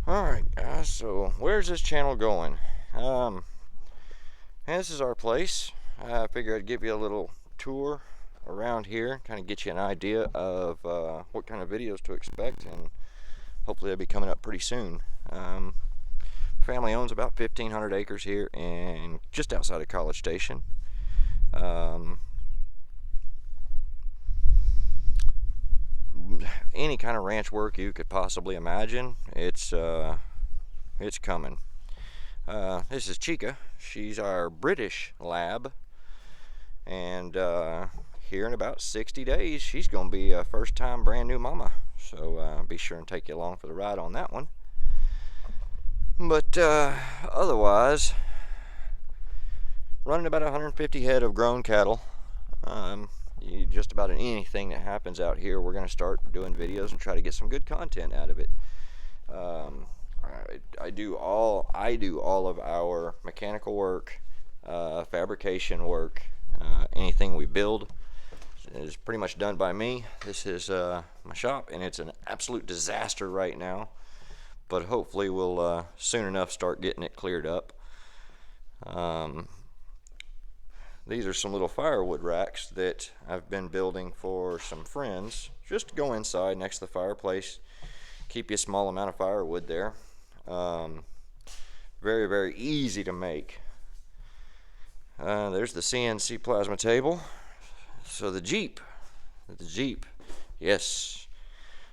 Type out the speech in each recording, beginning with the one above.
Alright guys, so where's this channel going? This is our place. I figured I'd give you a little tour around here, kind of get you an idea of what kind of videos to expect, and hopefully they'll be coming up pretty soon. Family owns about 1,500 acres here and just outside of College Station. Any kind of ranch work you could possibly imagine, it's coming. This is Chica. She's our British lab, and here in about 60 days she's going to be a first-time brand new mama, so be sure and take you along for the ride on that one. But otherwise, running about 150 head of grown cattle. Just about anything that happens out here, we're going to start doing videos and try to get some good content out of it. I do all of our mechanical work, fabrication work, anything we build is pretty much done by me. This is my shop, and it's an absolute disaster right now, but hopefully we'll soon enough start getting it cleared up. These are some little firewood racks that I've been building for some friends, just to go inside next to the fireplace, keep you a small amount of firewood there. Very, very easy to make. There's the CNC plasma table. So the Jeep, yes.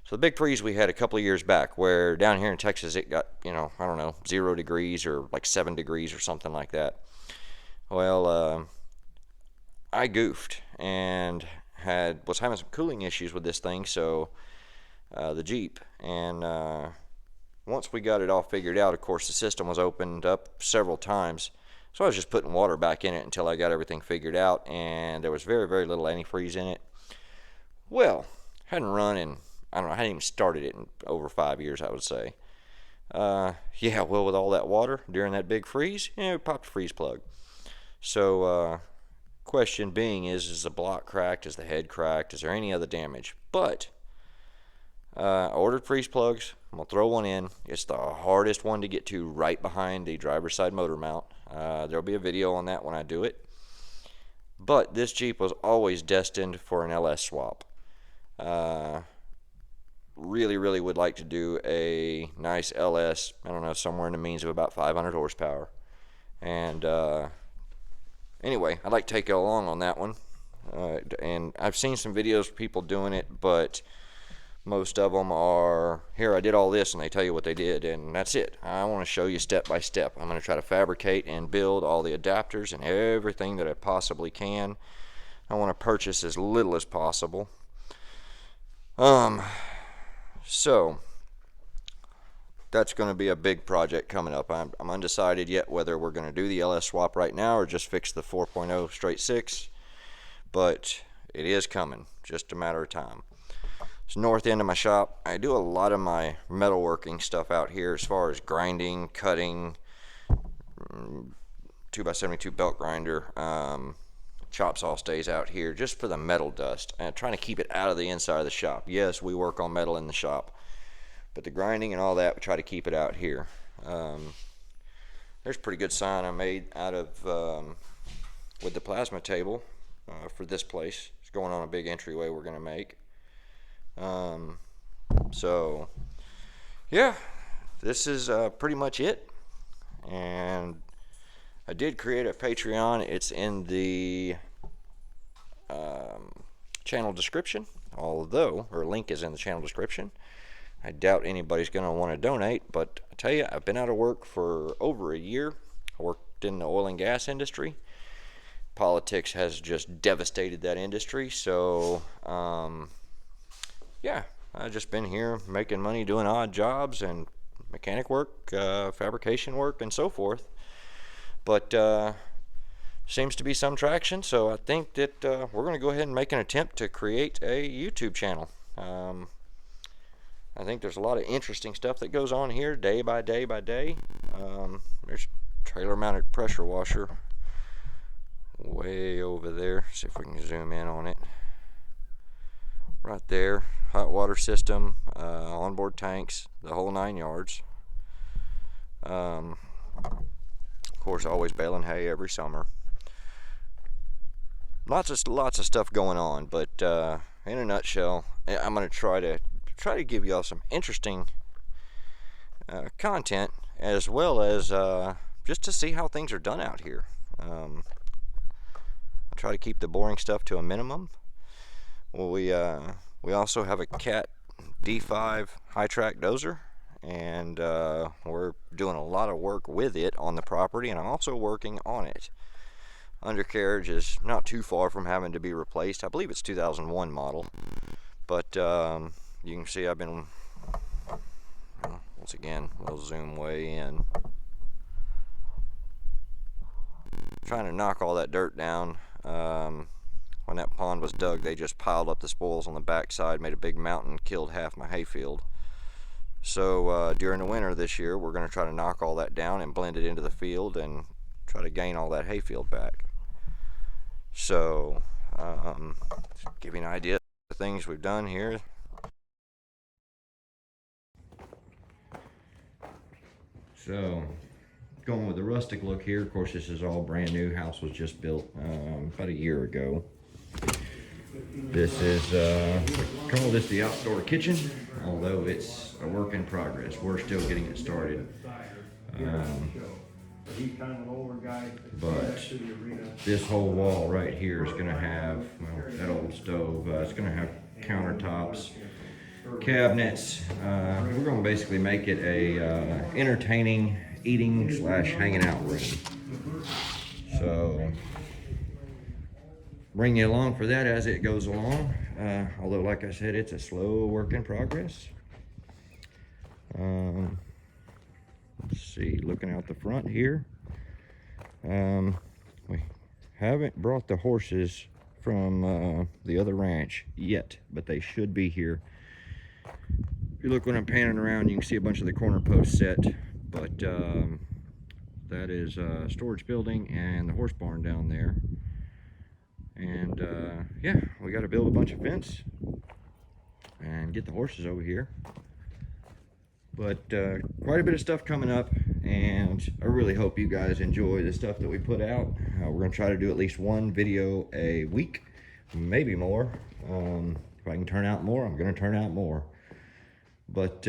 So the big freeze we had a couple of years back, where down here in Texas it got, I don't know, 0 degrees or like 7 degrees or something like that. Well, I goofed and was having some cooling issues with this thing, so the Jeep, and once we got it all figured out, of course the system was opened up several times, so I was just putting water back in it until I got everything figured out, and there was very, very little antifreeze in it. Well, hadn't run in, I don't know, I hadn't even started it in over 5 years, I would say. Yeah, well, with all that water during that big freeze, we popped a freeze plug. So question being is the block cracked, is the head cracked, is there any other damage? But I ordered freeze plugs. I'm gonna throw one in. It's the hardest one to get to, right behind the driver's side motor mount. There'll be a video on that when I do it. But this Jeep was always destined for an LS swap. Really, really would like to do a nice LS, I don't know, somewhere in the means of about 500 horsepower. And anyway, I'd like to take you along on that one. And I've seen some videos of people doing it, but most of them are, here, I did all this, and they tell you what they did, and that's it. I want to show you step by step. I'm going to try to fabricate and build all the adapters and everything that I possibly can. I want to purchase as little as possible. So that's going to be a big project coming up. I'm undecided yet whether we're going to do the LS swap right now or just fix the 4.0 straight 6, but it is coming, just a matter of time. It's north end of my shop. I do a lot of my metalworking stuff out here, as far as grinding, cutting, 2x72 belt grinder, chop saw stays out here just for the metal dust, and trying to keep it out of the inside of the shop. Yes, we work on metal in the shop, but the grinding and all that, we try to keep it out here. There's a pretty good sign I made out of with the plasma table for this place. It's going on a big entryway we're going to make. So yeah, this is pretty much it. And I did create a Patreon. It's in the channel description, or link is in the channel description. I doubt anybody's going to want to donate, but I tell you, I've been out of work for over a year. I worked in the oil and gas industry. Politics has just devastated that industry, so yeah, I've just been here making money doing odd jobs and mechanic work, fabrication work, and so forth. But seems to be some traction, so I think that we're going to go ahead and make an attempt to create a YouTube channel. I think there's a lot of interesting stuff that goes on here day by day by day. There's trailer mounted pressure washer way over there. See if we can zoom in on it. Right there, hot water system, onboard tanks, the whole 9 yards. Of course, always baling hay every summer. Lots of stuff going on, but in a nutshell, I'm going to try to give y'all some interesting content, as well as just to see how things are done out here. I'll try to keep the boring stuff to a minimum. Well, we also have a Cat D5 high track dozer, and we're doing a lot of work with it on the property, and I'm also working on it. Undercarriage is not too far from having to be replaced. I believe it's 2001 model, but you can see I've been, once again, we'll zoom way in, trying to knock all that dirt down. When that pond was dug, they just piled up the spoils on the backside, made a big mountain, killed half my hayfield. So during the winter this year, we're going to try to knock all that down and blend it into the field and try to gain all that hayfield back. So give you an idea of the things we've done here. So going with the rustic look here. Of course, this is all brand new. House was just built about a year ago. This is we call this the outdoor kitchen, although it's a work in progress. We're still getting it started. But this whole wall right here is going to have, well, that old stove. It's going to have countertops, cabinets. We're going to basically make it a entertaining, eating / hanging out room. So bring you along for that as it goes along. Although, like I said, it's a slow work in progress. Let's see, looking out the front here. We haven't brought the horses from the other ranch yet, but they should be here. If you look when I'm panning around, you can see a bunch of the corner posts set, but that is a storage building and the horse barn down there. And yeah, we got to build a bunch of fence and get the horses over here. But quite a bit of stuff coming up, and I really hope you guys enjoy the stuff that we put out. We're going to try to do at least one video a week, maybe more. If I can turn out more, I'm going to turn out more. But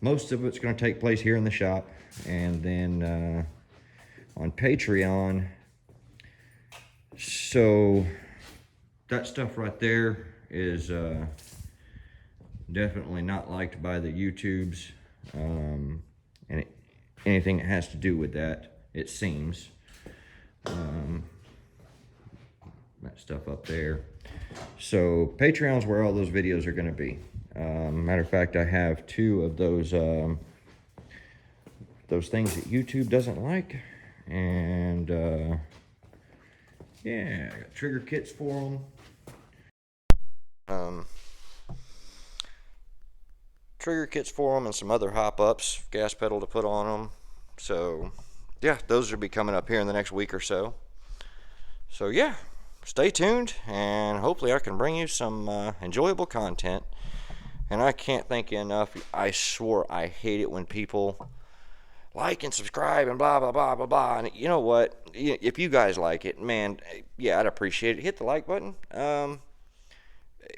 most of it's going to take place here in the shop, and then on Patreon. So that stuff right there is definitely not liked by the YouTubes, and anything that has to do with that, it seems. That stuff up there. So Patreon's where all those videos are going to be. Matter of fact, I have 2 of those things that YouTube doesn't like, and yeah, I got trigger kits for them. Trigger kits for them and some other hop-ups, gas pedal to put on them. So yeah, those will be coming up here in the next week or so. So yeah, stay tuned, and hopefully I can bring you some enjoyable content. And I can't thank you enough. I swore I hate it when people like and subscribe and blah blah blah blah blah. And you know what, if you guys like it, man, yeah, I'd appreciate it. Hit the like button.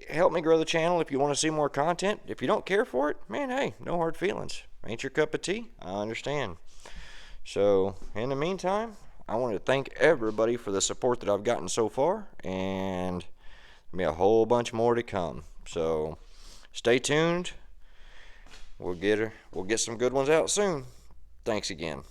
Help me grow the channel if you want to see more content. If you don't care for it, man, hey, no hard feelings. Ain't your cup of tea, I understand. So in the meantime, I want to thank everybody for the support that I've gotten so far, and there'll be a whole bunch more to come. So stay tuned. We'll get some good ones out soon. Thanks again.